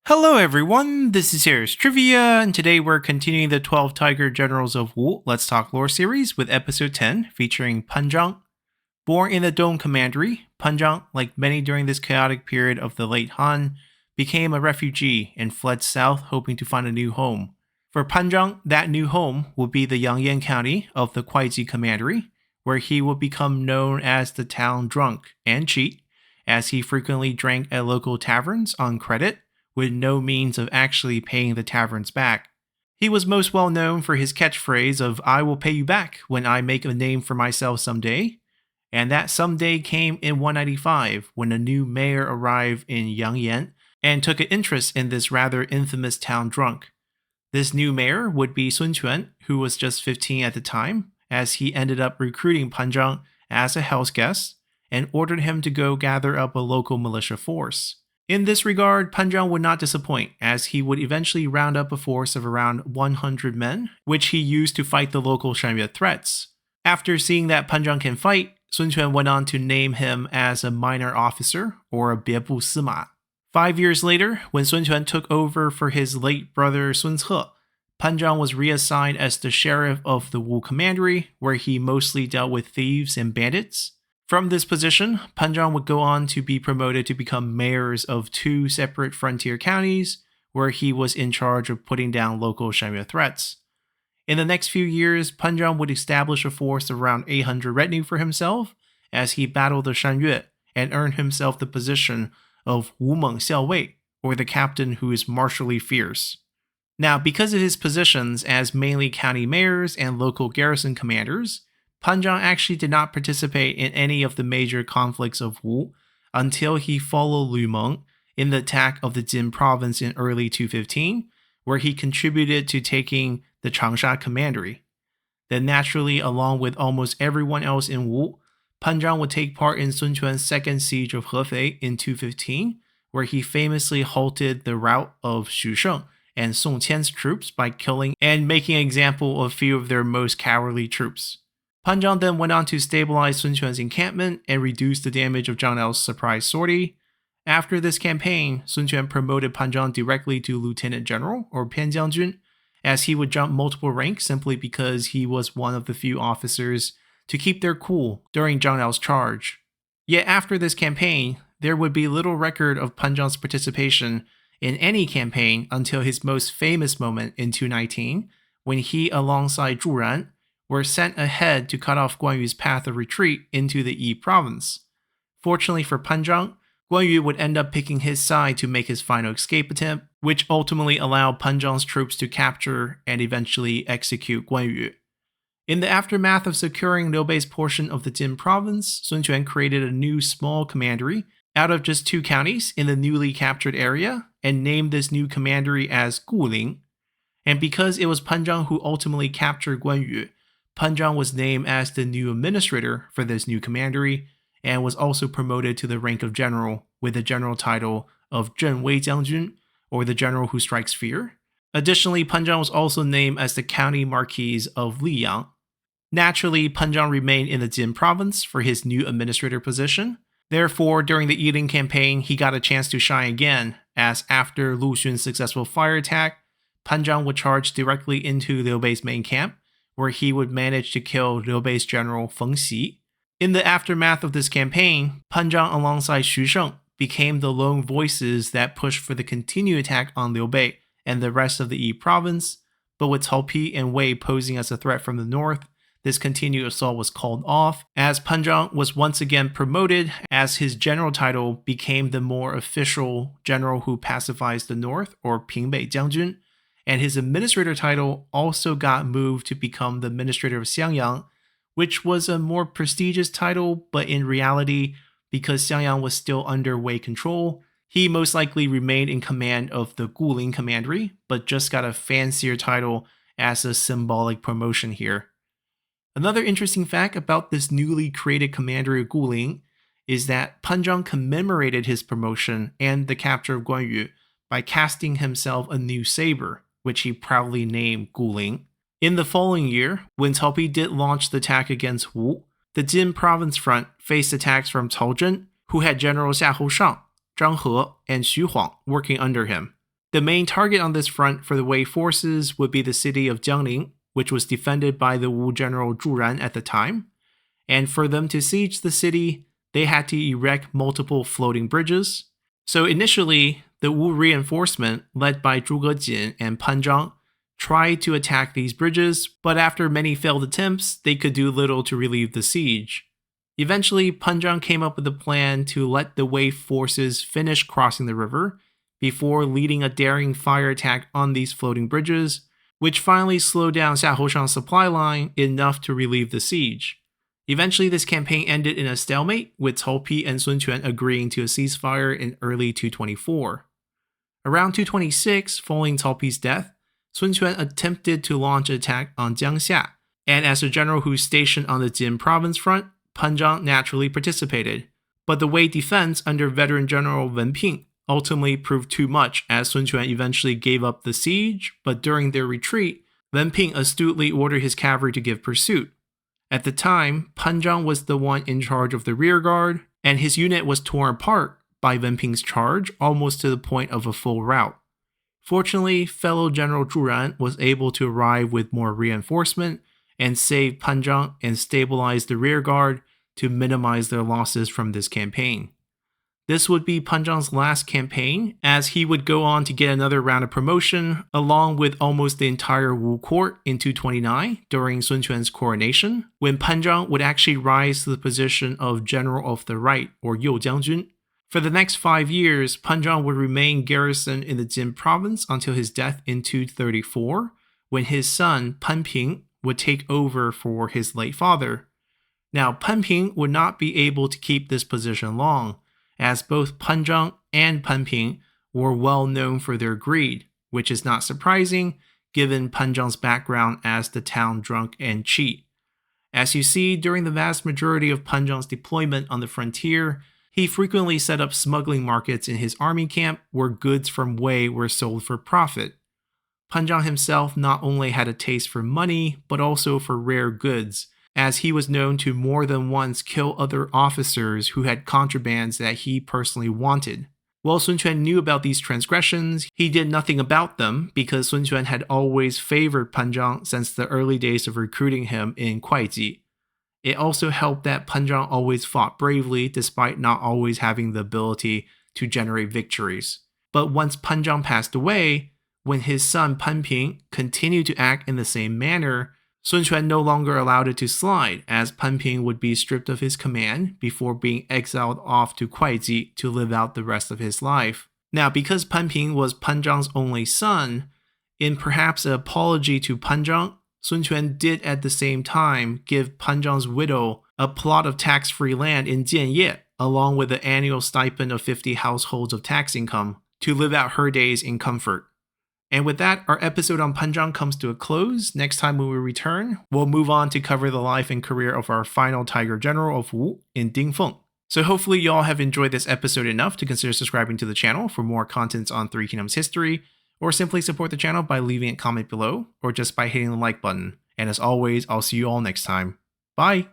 Hello everyone, this is Harris Trivia, and today we're continuing the 12 Tiger Generals of Wu Let's Talk Lore series with episode 10 featuring Pan Zhang. Born in the Dong Commandery, Pan Zhang, like many during this chaotic period of the late Han, became a refugee and fled south hoping to find a new home. For Pan Zhang, that new home would be the Yangyan County of the Kuaiji Commandery, where he would become known as the town drunk and cheat, as he frequently drank at local taverns on credit, with no means of actually paying the taverns back. He was most well known for his catchphrase of "I will pay you back when I make a name for myself someday," and that someday came in 195 when a new mayor arrived in Yangyan and took an interest in this rather infamous town drunk. This new mayor would be Sun Quan, who was just 15 at the time, as he ended up recruiting Pan Zhang as a house guest and ordered him to go gather up a local militia force. In this regard, Pan Zhang would not disappoint, as he would eventually round up a force of around 100 men, which he used to fight the local Shangyue threats. After seeing that Pan Zhang can fight, Sun Quan went on to name him as a minor officer, or a Biebu Sima. 5 years later, when Sun Quan took over for his late brother Sun Ce, Pan Zhang was reassigned as the sheriff of the Wu Commandery, where he mostly dealt with thieves and bandits. From this position, Pan Zhang would go on to be promoted to become mayors of 2 separate frontier counties, where he was in charge of putting down local Shangyue threats. In the next few years, Pan Zhang would establish a force of around 800 retinue for himself, as he battled the Shangyue and earned himself the position of Wu Meng Xiao Wei, or the captain who is martially fierce. Now, because of his positions as mainly county mayors and local garrison commanders, Pan Zhang actually did not participate in any of the major conflicts of Wu until he followed Lu Meng in the attack of the Jin province in early 215, where he contributed to taking the Changsha commandery. Then naturally, along with almost everyone else in Wu, Pan Zhang would take part in Sun Quan's second siege of Hefei in 215, where he famously halted the rout of Xu Sheng and Song Qian's troops by killing and making an example of a few of their most cowardly troops. Pan Zhang then went on to stabilize Sun Quan's encampment and reduce the damage of Zhang Liao's surprise sortie. After this campaign, Sun Quan promoted Pan Zhang directly to lieutenant general, or Pianjiangjun, as he would jump multiple ranks simply because he was one of the few officers to keep their cool during Zhang Liao's charge. Yet after this campaign, there would be little record of Pan Zhang's participation in any campaign until his most famous moment in 219, when he, alongside Zhu Ran, were sent ahead to cut off Guan Yu's path of retreat into the Yi province. Fortunately for Pan Zhang, Guan Yu would end up picking his side to make his final escape attempt, which ultimately allowed Pan Zhang's troops to capture and eventually execute Guan Yu. In the aftermath of securing Liu Bei's portion of the Jin province, Sun Quan created a new small commandery out of just 2 counties in the newly captured area and named this new commandery as Guling. And because it was Pan Zhang who ultimately captured Guan Yu, Pan Zhang was named as the new administrator for this new commandery and was also promoted to the rank of general with the general title of Zhen Wei Jiangjun, or the general who strikes fear. Additionally, Pan Zhang was also named as the county marquis of Liyang. Naturally, Pan Zhang remained in the Jin province for his new administrator position. Therefore, during the Yiling campaign, he got a chance to shine again, as after Lu Xun's successful fire attack, Pan Zhang would charge directly into Liu Bei's main camp, where he would manage to kill Liu Bei's general Feng Xi. In the aftermath of this campaign, Pan Zhang alongside Xu Sheng became the lone voices that pushed for the continued attack on Liu Bei and the rest of the Yi province, but with Cao Pi and Wei posing as a threat from the north, this continued assault was called off, as Pan Zhang was once again promoted as his general title became the more official general who pacifies the north, or Pingbei Jiangjun, and his administrator title also got moved to become the administrator of Xiangyang, which was a more prestigious title, but in reality, because Xiangyang was still under Wei control, he most likely remained in command of the Guling commandery, but just got a fancier title as a symbolic promotion here. Another interesting fact about this newly created commandery of Guling is that Pan Zhang commemorated his promotion and the capture of Guan Yu by casting himself a new saber, which he proudly named Guling. In the following year, when Cao Pi did launch the attack against Wu, the Jin province front faced attacks from Cao Zhen, who had generals Xiahou Shang, Zhang He, and Xu Huang working under him. The main target on this front for the Wei forces would be the city of Jiangling, which was defended by the Wu general Zhu Ran at the time. And for them to siege the city, they had to erect multiple floating bridges. So initially, the Wu reinforcement, led by Zhuge Jin and Pan Zhang, tried to attack these bridges, but after many failed attempts, they could do little to relieve the siege. Eventually, Pan Zhang came up with a plan to let the Wei forces finish crossing the river before leading a daring fire attack on these floating bridges, which finally slowed down Xiahoushang's supply line enough to relieve the siege. Eventually, this campaign ended in a stalemate, with Cao Pi and Sun Quan agreeing to a ceasefire in early 224. Around 226, following Cao Pi's death, Sun Quan attempted to launch an attack on Jiangxia, and as a general who's stationed on the Jin province front, Pan Zhang naturally participated. But the Wei defense under veteran general Wen Ping ultimately proved too much, as Sun Quan eventually gave up the siege, but during their retreat, Wen Ping astutely ordered his cavalry to give pursuit. At the time, Pan Zhang was the one in charge of the rear guard, and his unit was torn apart by Wen Ping's charge almost to the point of a full rout. Fortunately, fellow General Zhu Ran was able to arrive with more reinforcement and save Pan Zhang and stabilize the rear guard to minimize their losses from this campaign. This would be Pan Zhang's last campaign, as he would go on to get another round of promotion, along with almost the entire Wu court in 229 during Sun Quan's coronation, when Pan Zhang would actually rise to the position of General of the Right, or You Jiangjun. For the next 5 years, Pan Zhang would remain garrisoned in the Jin province until his death in 234, when his son Pan Ping would take over for his late father. Now, Pan Ping would not be able to keep this position long, as both Pan Zhang and Pan Ping were well known for their greed, which is not surprising given Pan Zhang's background as the town drunk and cheat. As you see, during the vast majority of Pan Zhang's deployment on the frontier, he frequently set up smuggling markets in his army camp where goods from Wei were sold for profit. Pan Zhang himself not only had a taste for money, but also for rare goods, as he was known to more than once kill other officers who had contrabands that he personally wanted. While Sun Quan knew about these transgressions, he did nothing about them because Sun Quan had always favored Pan Zhang since the early days of recruiting him in Kuaiji. It also helped that Pan Zhang always fought bravely despite not always having the ability to generate victories. But once Pan Zhang passed away, when his son Pan Ping continued to act in the same manner, Sun Quan no longer allowed it to slide, as Pan Ping would be stripped of his command before being exiled off to Kuaiji to live out the rest of his life. Now, because Pan Ping was Pan Zhang's only son, in perhaps an apology to Pan Zhang, Sun Quan did at the same time give Pan Zhang's widow a plot of tax-free land in Jianye, along with an annual stipend of 50 households of tax income, to live out her days in comfort. And with that, our episode on Pan Zhang comes to a close. Next time when we return, we'll move on to cover the life and career of our final Tiger General of Wu in Ding Feng. So hopefully y'all have enjoyed this episode enough to consider subscribing to the channel for more contents on Three Kingdoms history, or simply support the channel by leaving a comment below, or just by hitting the like button. And as always, I'll see you all next time. Bye!